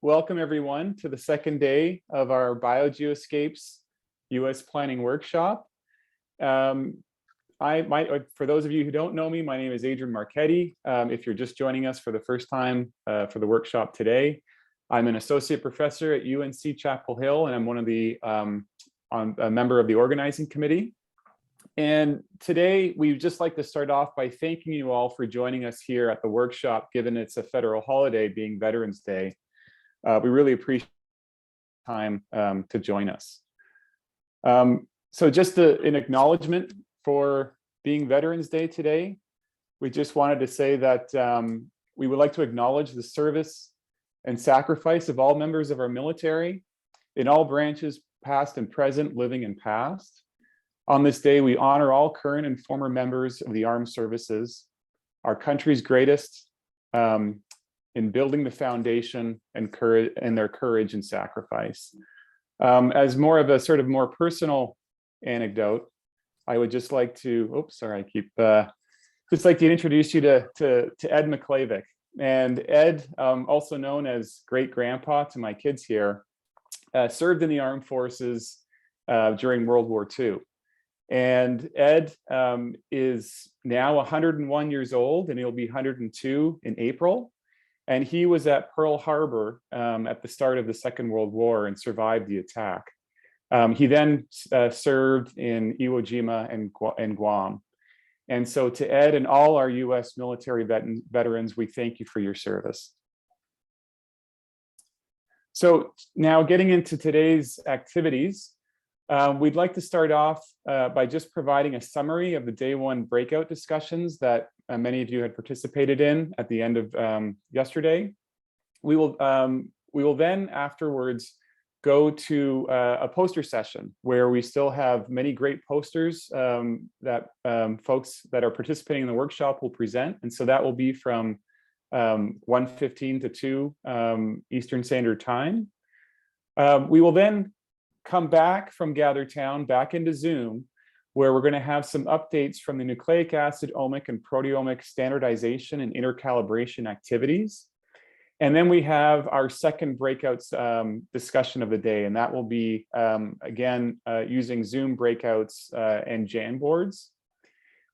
welcome everyone to the second day of our Biogeoscapes US Planning Workshop. For those of you who don't know me, my name is Adrian Marchetti. If you're just joining us for the first time for the workshop today, I'm an associate professor at UNC Chapel Hill, and I'm one of a member of the organizing committee. And today, we'd just like to start off by thanking you all for joining us here at the workshop, given it's a federal holiday being Veterans Day. We really appreciate the time to join us. So just an acknowledgement for being Veterans Day today, we just wanted to say that we would like to acknowledge the service and sacrifice of all members of our military in all branches, past and present, living and past. On this day, we honor all current and former members of the armed services, our country's greatest, in building the foundation and their courage and sacrifice. As more of a sort of more personal anecdote, I would just like to, just like to introduce you to Ed McClavick. And Ed, also known as Great Grandpa to my kids here, served in the armed forces during World War II. And Ed is now 101 years old, and he'll be 102 in April. And he was at Pearl Harbor at the start of the Second World War and survived the attack. He then served in Iwo Jima and Guam. And so to Ed and all our US military veterans, we thank you for your service. So now getting into today's activities, we'd like to start off by just providing a summary of the day one breakout discussions that many of you had participated in at the end of yesterday. We will then afterwards go to a poster session where we still have many great posters that folks that are participating in the workshop will present. And so that will be from 1:15 to 2 Eastern Standard Time. We will then come back from GatherTown back into Zoom, where we're going to have some updates from the nucleic acid omic and proteomic standardization and intercalibration activities. And then we have our second breakouts discussion of the day, and that will be, again, using Zoom breakouts and Jamboards.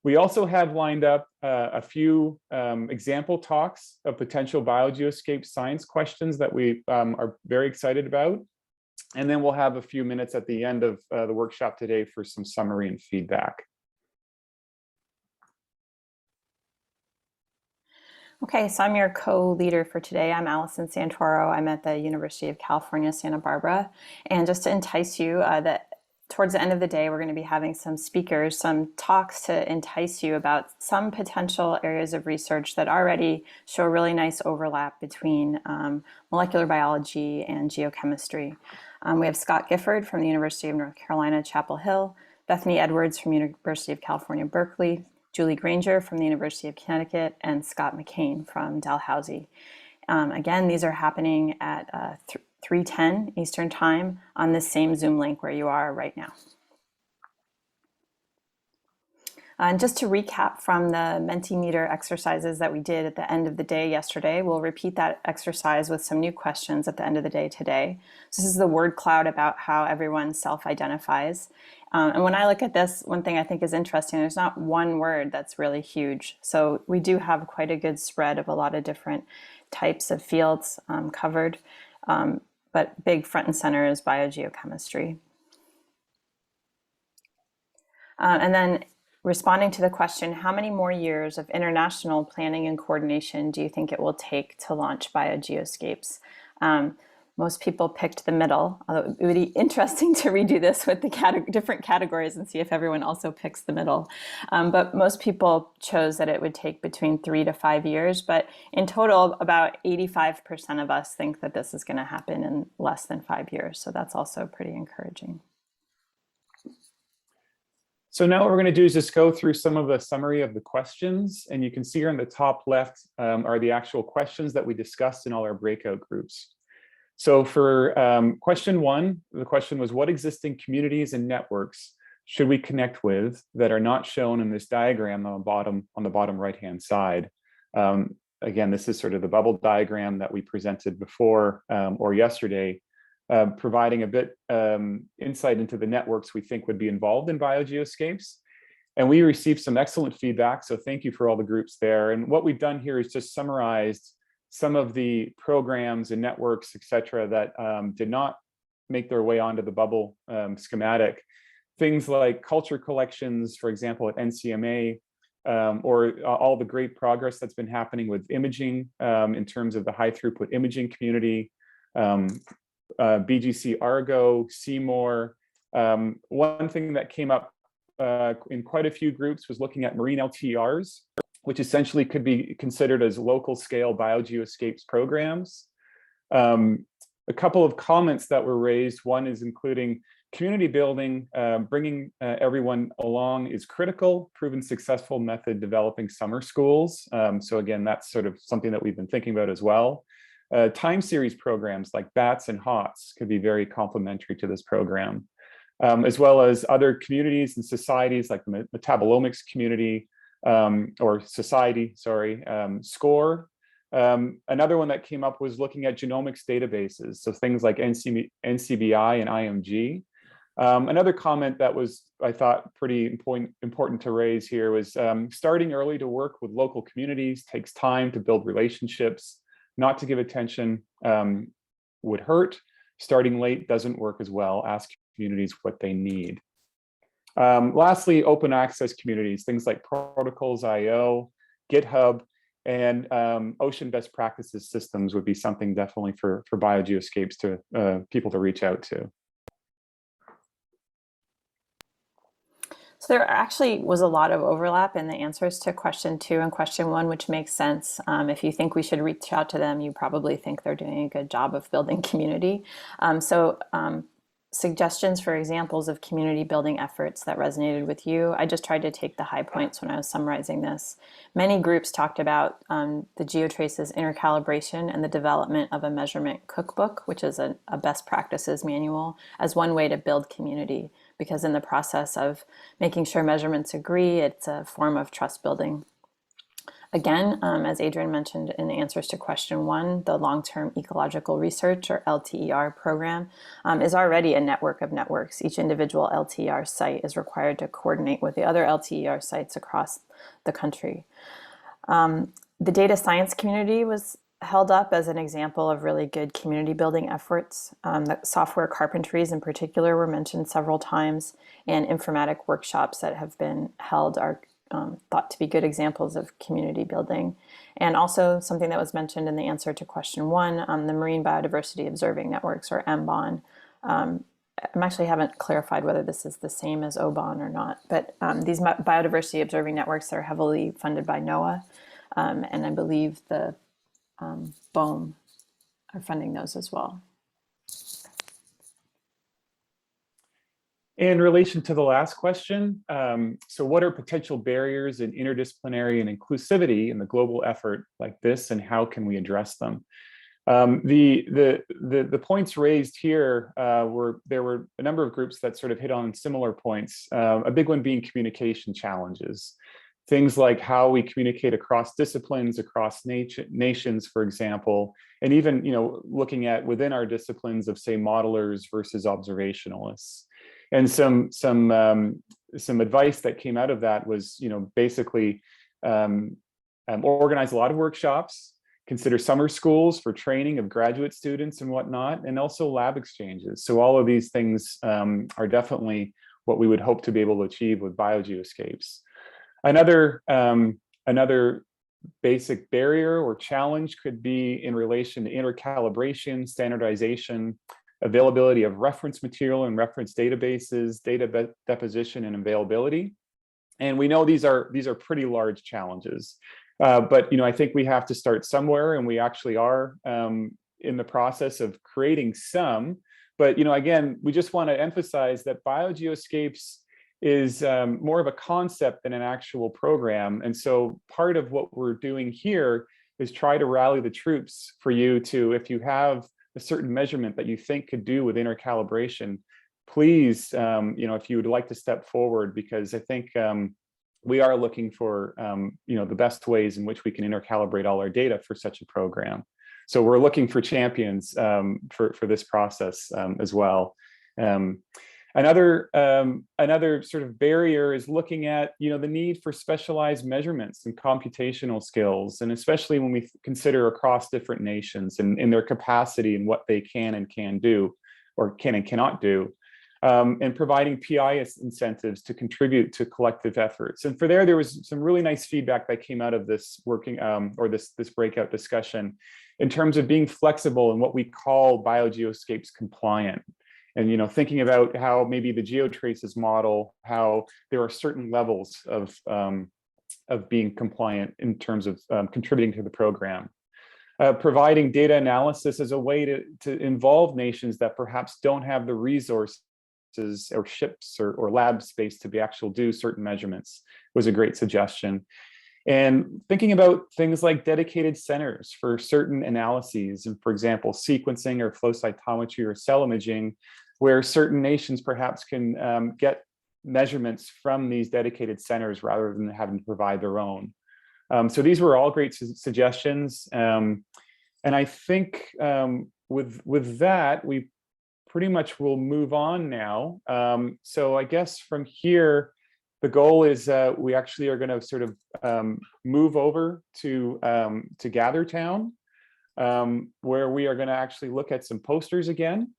We also have lined up a few example talks of potential Biogeoscape science questions that we are very excited about. And then we'll have a few minutes at the end of the workshop today for some summary and feedback. Okay, so I'm your co-leader for today. I'm Allison Santoro. I'm at the University of California, Santa Barbara. And just to entice you, towards the end of the day, we're going to be having some speakers, some talks to entice you about some potential areas of research that already show really nice overlap between molecular biology and geochemistry. We have Scott Gifford from the University of North Carolina, Chapel Hill, Bethany Edwards from University of California, Berkeley, Julie Granger from the University of Connecticut, and Scott McCain from Dalhousie. Again, these are happening at 3:10 Eastern Time on this same Zoom link where you are right now. And just to recap from the Mentimeter exercises that we did at the end of the day yesterday, we'll repeat that exercise with some new questions at the end of the day today. So this is the word cloud about how everyone self-identifies. And when I look at this, one thing I think is interesting, there's not one word that's really huge. So we do have quite a good spread of a lot of different types of fields covered, but big front and center is biogeochemistry. And then responding to the question, how many more years of international planning and coordination do you think it will take to launch Biogeoscapes? Most people picked the middle, although it would be interesting to redo this with the different categories and see if everyone also picks the middle. But most people chose that it would take between 3 to 5 years. But in total, about 85% of us think that this is going to happen in less than 5 years. So that's also pretty encouraging. So now what we're going to do is just go through some of the summary of the questions. And you can see here on the top left are the actual questions that we discussed in all our breakout groups. So for question one, the question was, what existing communities and networks should we connect with that are not shown in this diagram on the bottom right-hand side? again, this is sort of the bubble diagram that we presented before or yesterday, providing a bit insight into the networks we think would be involved in biogeoscapes. And we received some excellent feedback, so thank you for all the groups there. And what we've done here is just summarized some of the programs and networks, et cetera, that did not make their way onto the bubble schematic. Things like culture collections, for example, at NCMA, or all the great progress that's been happening with imaging in terms of the high throughput imaging community, BGC Argo, Seymour. One thing that came up in quite a few groups was looking at marine LTRs, which essentially could be considered as local scale biogeoscapes programs. A couple of comments that were raised, one is including community building, bringing everyone along is critical, proven successful method developing summer schools. So again, that's sort of something that we've been thinking about as well. Time series programs like BATS and HOTS could be very complementary to this program, as well as other communities and societies like the metabolomics community or society, sorry, SCORE. Another one that came up was looking at genomics databases, so things like NCBI and IMG. Another comment that was, I thought, pretty important to raise here was starting early to work with local communities takes time to build relationships. Not to give attention would hurt. Starting late doesn't work as well. Ask communities what they need. Lastly, open access communities, things like Protocols.io, GitHub, and ocean best practices systems would be something definitely for biogeoscapes to people to reach out to. So there actually was a lot of overlap in the answers to question 2 and question 1, which makes sense. If you think we should reach out to them, you probably think they're doing a good job of building community. Suggestions for examples of community building efforts that resonated with you. I just tried to take the high points when I was summarizing this. Many groups talked about the GeoTrace's intercalibration and the development of a measurement cookbook, which is a best practices manual, as one way to build community, because in the process of making sure measurements agree, it's a form of trust building. Again, as Adrian mentioned in the answers to question 1, the Long-Term Ecological Research, or LTER program, is already a network of networks. Each individual LTER site is required to coordinate with the other LTER sites across the country. The data science community was held up as an example of really good community building efforts. The software carpentries in particular were mentioned several times, and informatic workshops that have been held are thought to be good examples of community building. And also something that was mentioned in the answer to question 1, the Marine Biodiversity Observing Networks, or MBON. I actually haven't clarified whether this is the same as OBON or not, but these biodiversity observing networks are heavily funded by NOAA, and I believe the BOEM are funding those as well. In relation to the last question, so what are potential barriers in interdisciplinary and inclusivity in the global effort like this, and how can we address them? The points raised here there were a number of groups that sort of hit on similar points. A big one being communication challenges. Things like how we communicate across disciplines, across nations, for example, and even looking at within our disciplines of, say, modelers versus observationalists. And some advice that came out of that was, basically organize a lot of workshops, consider summer schools for training of graduate students and whatnot, and also lab exchanges. So all of these things are definitely what we would hope to be able to achieve with biogeoscapes. Another basic barrier or challenge could be in relation to intercalibration, standardization, availability of reference material and reference databases, data deposition and availability. And we know these are pretty large challenges. But I think we have to start somewhere, and we actually are in the process of creating some. But again, we just want to emphasize that biogeoscapes is more of a concept than an actual program. And so part of what we're doing here is try to rally the troops for you to, if you have a certain measurement that you think could do with intercalibration, please, if you would like to step forward, because I think we are looking for the best ways in which we can intercalibrate all our data for such a program. So we're looking for champions for this process as well. Another sort of barrier is looking at the need for specialized measurements and computational skills, and especially when we consider across different nations and in their capacity and what they can and can do, or can and cannot do, and providing PI incentives to contribute to collective efforts. And there was some really nice feedback that came out of this working or this breakout discussion in terms of being flexible in what we call biogeoscapes compliant. And thinking about how maybe the GeoTraces model, how there are certain levels of being compliant in terms of contributing to the program. Providing data analysis as a way to involve nations that perhaps don't have the resources or ships or lab space to do certain measurements was a great suggestion. And thinking about things like dedicated centers for certain analyses, and for example, sequencing or flow cytometry or cell imaging, where certain nations perhaps can get measurements from these dedicated centers rather than having to provide their own. So these were all great suggestions. And I think with that, we pretty much will move on now. So I guess from here, the goal is we actually are going to sort of move over to GatherTown, where we are going to actually look at some posters again.